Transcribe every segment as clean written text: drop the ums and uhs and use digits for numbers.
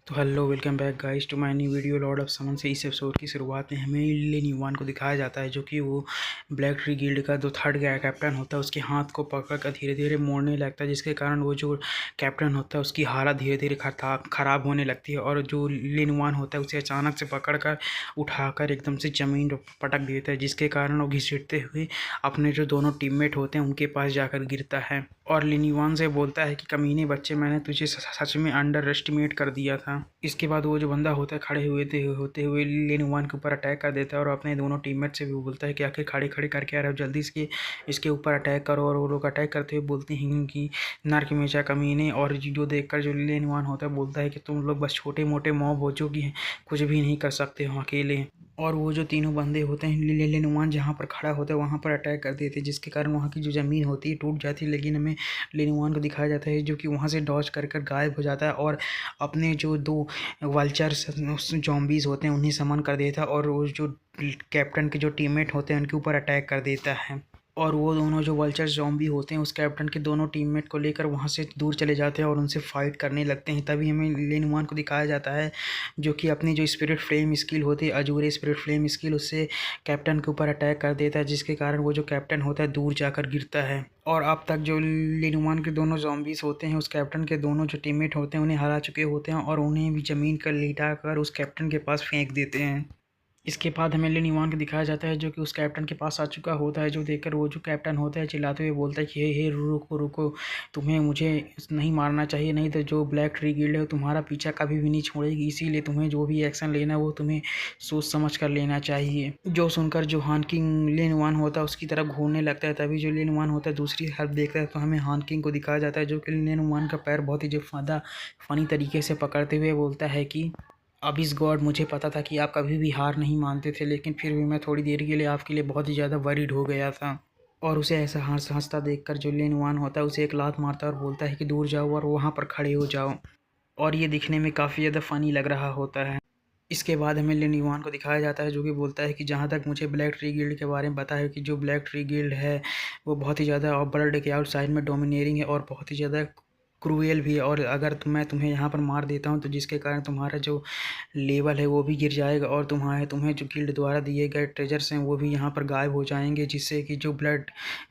तो hello welcome back guys to my new video lord of summon से। इस episode की शुरुआत में हमें लिन युवान को दिखाया जाता है जो कि वो ब्लैक ट्री गिल्ड का जो थर्ड कैप्टन होता है उसके हाथ को पकड़ कर धीरे धीरे मोड़ने लगता है, जिसके कारण वो जो कैप्टन होता है उसकी हालत धीरे धीरे ख़राब होने लगती है। और जो लिन युवान होता है उसे अचानक से पकड़ कर उठाकर एकदम से ज़मीन पर पटक देता है, जिसके कारण वो घसीटते हुए अपने जो दोनों टीममेट होते हैं उनके पास जाकर गिरता है और लिन युवान से बोलता है कि कमीने बच्चे, मैंने तुझे सच में अंडर एस्टिमेट कर दिया था। इसके बाद वो जो बंदा होता है खड़े होते हुए लिन युवान के ऊपर अटैक कर देता है और अपने दोनों टीममेट से भी बोलता है कि आखिर खड़े खड़े करके आ रहे हो, जल्दी इसके ऊपर अटैक करो। और वो लोग अटैक करते हुए बोलते हैं कि नर्क मेचा कमीने। और जो देखकर जो लिन युवान होता है बोलता है कि तुम लोग बस छोटे मोटे मॉब हो जो कि कुछ भी नहीं कर सकते हो अकेले। और वो जो तीनों बंदे होते हैं लिन युवान जहाँ पर खड़ा होता है वहाँ पर अटैक कर देते हैं, जिसके कारण वहाँ की जो ज़मीन होती है टूट जाती है। लेकिन हमें लिन युवान को दिखाया जाता है जो कि वहाँ से डॉज कर गायब हो जाता है और अपने जो दो वल्चर्स जॉम्बीज होते हैं उन्हें समन कर देता है और वो जो कैप्टन के जो टीममेट होते हैं उनके ऊपर अटैक कर देता है। और वो दोनों जो वल्चर्स जॉम्बी होते हैं उस कैप्टन के दोनों टीममेट को लेकर वहाँ से दूर चले जाते हैं और उनसे फाइट करने लगते हैं। तभी हमें लिन युवान को दिखाया जाता है जो कि अपनी जो स्पिरिट फ्लेम स्किल होती है, अजूरे स्पिरिट फ्लेम स्किल, उससे कैप्टन के ऊपर अटैक कर देता है, जिसके कारण वो जो कैप्टन होता है दूर जाकर गिरता है। और अब तक जो लिन युवान के दोनों जॉम्बीज होते हैं उस कैप्टन के दोनों जो टीममेट होते हैं उन्हें हरा चुके होते हैं और उन्हें भी ज़मीन पर लिटा कर उस कैप्टन के पास फेंक देते हैं। इसके बाद हमें लिन युवान को दिखाया जाता है जो कि उस कैप्टन के पास आ चुका होता है, जो देखकर वो जो कैप्टन होता है चिल्लाते हुए बोलता है कि हे रुको रुको, तुम्हें मुझे नहीं मारना चाहिए, नहीं तो जो ब्लैक ट्री गिल्ड है तुम्हारा पीछा कभी भी नहीं छोड़ेगी, इसीलिए तुम्हें जो भी एक्शन लेना है वो तुम्हें सोच समझ कर लेना चाहिए। जो सुनकर जो हानकिंग लिन युवान होता है उसकी तरफ घूरने लगता है। तभी जो लिन युवान होता है दूसरी तरफ देखता है तो हमें हानकिंग को दिखाया जाता है जो कि लिन युवान का पैर बहुत ही जो फनी तरीके से पकड़ते हुए बोलता है कि अबिस गॉड, मुझे पता था कि आप कभी भी हार नहीं मानते थे, लेकिन फिर भी मैं थोड़ी देर के लिए आपके लिए बहुत ही ज़्यादा वरीड हो गया था। और उसे ऐसा हंसता देखकर जो लिन युवान होता है उसे एक लात मारता है और बोलता है कि दूर जाओ और वहाँ पर खड़े हो जाओ। और ये दिखने में काफ़ी ज़्यादा फ़नी लग रहा होता है। इसके बाद हमें लिन युवान को दिखाया जाता है जो कि बोलता है कि जहाँ तक मुझे ब्लैक ट्री गिल्ड के बारे में पता है कि जो ब्लैक ट्री गिल्ड है वो बहुत ही ज़्यादा वर्ल्ड के आउटसाइड में डोमिनेटिंग है और बहुत ही ज़्यादा क्रूएल भी है। और अगर मैं तुम्हें यहाँ पर मार देता हूँ तो जिसके कारण तुम्हारा जो लेवल है वो भी गिर जाएगा और तुम्हें जो गिल्ड द्वारा दिए गए ट्रेजर्स हैं वो भी यहाँ पर गायब हो जाएंगे, जिससे कि जो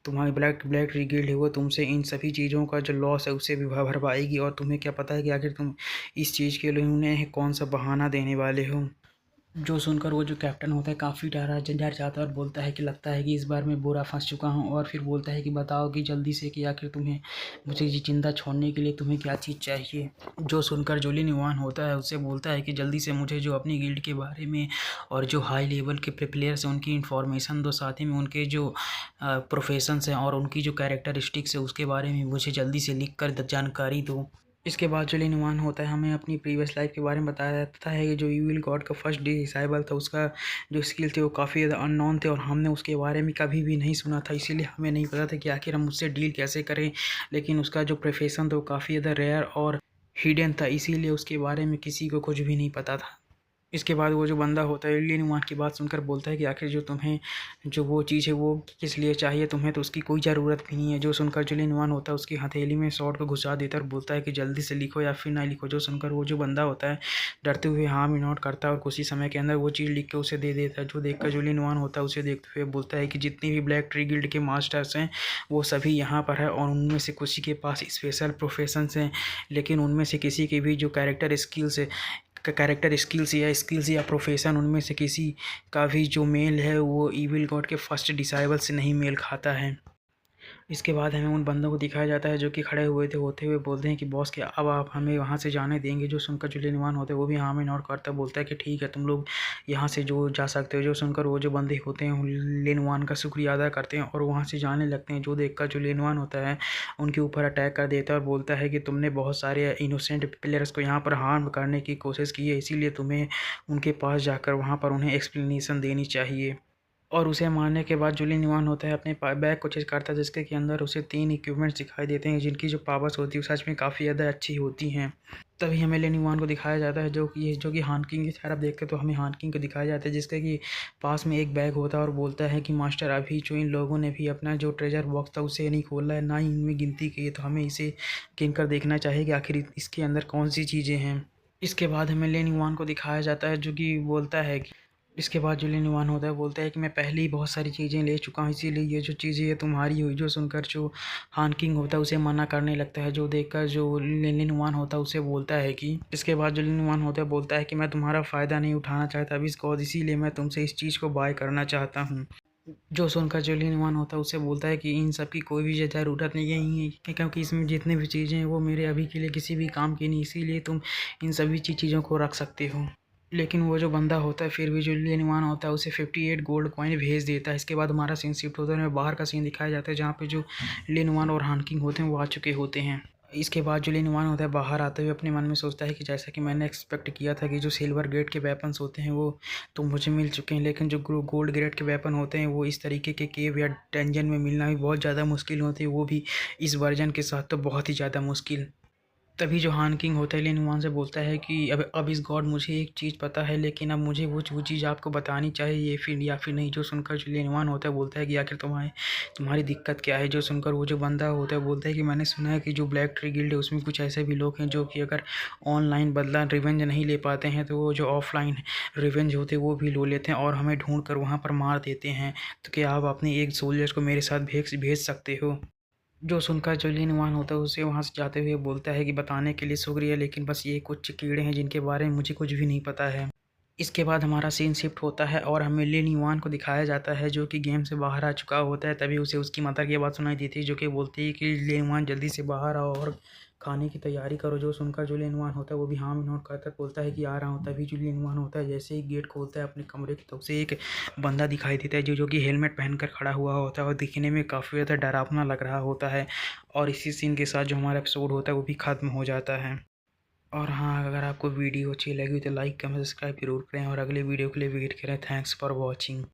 तुम्हारी ब्लैक ब्लैक ट्री गिल्ड है वो तुमसे इन सभी चीज़ों का जो लॉस है उसे भी भर पाएगी। और तुम्हें क्या पता है कि आखिर तुम इस चीज़ के लिए उन्हें कौन सा बहाना देने वाले हो। जो सुनकर वो जो कैप्टन होता है काफ़ी डर जाता है और बोलता है कि लगता है कि इस बार मैं बुरा फंस चुका हूँ। और फिर बोलता है कि बताओ कि जल्दी से कि आखिर तुम्हें मुझे ये जिंदा छोड़ने के लिए तुम्हें क्या चीज़ चाहिए। जो सुनकर जो लिन युवान होता है उससे बोलता है कि जल्दी से मुझे जो अपनी गिल्ड के बारे में और जो हाई लेवल के प्लेयर्स हैं उनकी इन्फॉर्मेशन दो, साथ ही में उनके जो प्रोफेशंस हैं और उनकी जो कैरेक्टरिस्टिक्स है उसके बारे में मुझे जल्दी से लिख कर जानकारी दो। इसके बाद जो लिन युवान होता है हमें अपनी प्रीवियस लाइफ के बारे में बताया जाता है कि जो ईविल गॉड का फर्स्ट डिसाइबल था उसका जो स्किल थे वो काफ़ी ज़्यादा अननोन थे और हमने उसके बारे में कभी भी नहीं सुना था, इसीलिए हमें नहीं पता था कि आखिर हम उससे डील कैसे करें। लेकिन उसका जो प्रोफेशन था वो काफ़ी ज़्यादा रेयर और हिडन था, इसीलिए उसके बारे में किसी को कुछ भी नहीं पता था। इसके बाद वो जो बंदा होता है लिन युवान की बात सुनकर बोलता है कि आखिर जो तुम्हें जो वो चीज़ है वो किस लिए चाहिए, तुम्हें तो उसकी कोई ज़रूरत भी नहीं है। जो सुनकर जो लिन युवान होता है उसकी हथेली में शॉर्ट को घुसा देता है और बोलता है कि जल्दी से लिखो या फिर ना लिखो। जो सुनकर वो जो बंदा होता है डरते हुए हाँ में नोट करता है और कुछ ही समय के अंदर वो चीज़ लिख के उसे दे देता है। जो देखकर जो लिन युवान होता है उसे देखते हुए बोलता है कि जितनी भी ब्लैक ट्री गिल्ड के मास्टर्स हैं वो सभी यहाँ पर है और उनमें से कुछ के पास स्पेशल प्रोफेशंस हैं, लेकिन उनमें से किसी के भी जो कैरेक्टर स्किल्स या प्रोफेशन उनमें से किसी का भी जो मेल है वो ईविल गॉड के फर्स्ट डिसाइबल से नहीं मेल खाता है। इसके बाद हमें उन बंदों को दिखाया जाता है जो कि खड़े हुए थे होते हुए बोलते हैं कि बॉस के अब आप हमें वहाँ से जाने देंगे। जो सुनकर जो लिन युवान होते हैं वो भी हाँ में नोट करता है, बोलता है कि ठीक है तुम लोग यहाँ से जो जा सकते हो। जो सुनकर वो जो बंदे होते हैं लिन युवान का शुक्रिया अदा करते हैं और वहाँ से जाने लगते हैं। जो देखकर जो लिन युवान होता है उनके ऊपर अटैक कर देता है और बोलता है कि तुमने बहुत सारे इनोसेंट प्लेयर्स को यहाँ पर हार्म करने की कोशिश की है, इसीलिए तुम्हें उनके पास जाकर वहाँ पर उन्हें एक्सप्लेनेशन देनी चाहिए। और उसे मारने के बाद जो लिन युवान होता है अपने बैग को चेक करता है जिसके के अंदर उसे 3 इक्विपमेंट्स दिखाई देते हैं जिनकी जो पावर्स होती है सच में काफ़ी ज़्यादा अच्छी होती हैं। तभी हमें लिन युवान को दिखाया जाता है जो कि हानकिंग की तरफ देखते तो हमें हानकिंग को दिखाया जाता है जिसके कि पास में एक बैग होता है और बोलता है कि मास्टर अभी जो इन लोगों ने भी अपना जो ट्रेजर बॉक्स था उसे नहीं खोला है, ना ही इनमें गिनती की है, तो हमें इसे गिन कर देखना चाहिए कि आखिर इसके अंदर कौन सी चीज़ें हैं। इसके बाद हमें लेनी वान को दिखाया जाता है जो कि बोलता है कि इसके बाद जो लेनी वान होता है बोलता है कि मैं पहले ही बहुत सारी चीज़ें ले चुका हूँ, इसीलिए ये जो चीज़ें ये तुम्हारी हुई। जो सुनकर जो हान किंग होता है उसे मना करने लगता है, जो देखकर जो लेनी वान होता है उसे बोलता है कि इसके बाद जो लेनी वान होता है बोलता है कि मैं तुम्हारा फ़ायदा नहीं उठाना चाहता अभी गॉड, इसीलिए मैं तुमसे इस चीज़ को बाय करना चाहता हूँ। जो सुनकर जो लेनवान होता है उससे बोलता है कि इन सब की कोई भी ज़रूरत नहीं है, क्योंकि इसमें जितने भी चीज़ें हैं वो मेरे अभी के लिए किसी भी काम की नहीं, इसीलिए तुम इन सभी चीज़ों को रख सकते हो। लेकिन वो जो बंदा होता है फिर भी जो लेनवान होता है उसे 58 गोल्ड कॉइन भेज देता है। इसके बाद हमारा सीन शिफ्ट होता है, बाहर का सीन दिखाया जाता है जहाँ पे जो लेनवान और हानकिंग होते हैं वो आ चुके होते हैं। इसके बाद जो लेनवान होता है बाहर आते हुए अपने मन में सोचता है कि जैसा कि मैंने एक्सपेक्ट किया था कि जो सिल्वर ग्रेड के वेपन्स होते हैं वो तो मुझे मिल चुके हैं, लेकिन जो गोल्ड ग्रेड के वेपन होते हैं वो इस तरीके के केव या डंजन में मिलना भी बहुत ज़्यादा मुश्किल होती है, वो भी इस वर्जन के साथ तो बहुत ही ज़्यादा मुश्किल। तभी जो हान किंग होता है लेनवान से बोलता है कि अब इस गॉड मुझे एक चीज़ पता है, लेकिन अब मुझे वो चीज़ आपको बतानी चाहिए फिर या फिर नहीं। जो सुनकर जो लेनवान होता है बोलता है कि आखिर तुम्हारी दिक्कत क्या है। जो सुनकर वो जो बंदा होता है बोलता है कि मैंने सुना है कि जो ब्लैक ट्री गिल्ड है उसमें कुछ ऐसे भी लोग हैं जो कि अगर ऑनलाइन बदला रिवेंज नहीं ले पाते हैं तो वो जो ऑफलाइन रिवेंज होते हैं वो भी लो लेते हैं और हमें ढूंढ कर वहाँ पर मार देते हैं। तो क्या आप अपने एक सोल्जर्स को मेरे साथ भेज सकते हो। जो सुनकर जो लीनवान होता है उसे वहाँ से जाते हुए बोलता है कि बताने के लिए शुक्रिया, लेकिन बस ये कुछ कीड़े हैं जिनके बारे में मुझे कुछ भी नहीं पता है। इसके बाद हमारा सीन शिफ्ट होता है और हमें लिन युआन को दिखाया जाता है जो कि गेम से बाहर आ चुका होता है। तभी उसे उसकी मदर की बात सुनाई देती है जो कि बोलती है कि लिन युआन जल्दी से बाहर आओ और खाने की तैयारी करो। जो सुनकर जो लिन युआन होता है वो भी हाँ नोट करता बोलता है कि आ रहा हूँ। तभी जो लिन युआन होता है जैसे ही गेट खोलता है अपने कमरे की तो उसे एक बंदा दिखाई देता है जो कि हेलमेट पहनकर खड़ा हुआ होता है और दिखने में काफ़ी ज़्यादा डरावना लग रहा होता है। और इसी सीन के साथ जो हमारा एपिसोड होता है वो भी ख़त्म हो जाता है। और हाँ, अगर आपको वीडियो अच्छी लगी तो लाइक कमेंट सब्सक्राइब जरूर करें और अगले वीडियो के लिए वेट करें। Thanks for watching.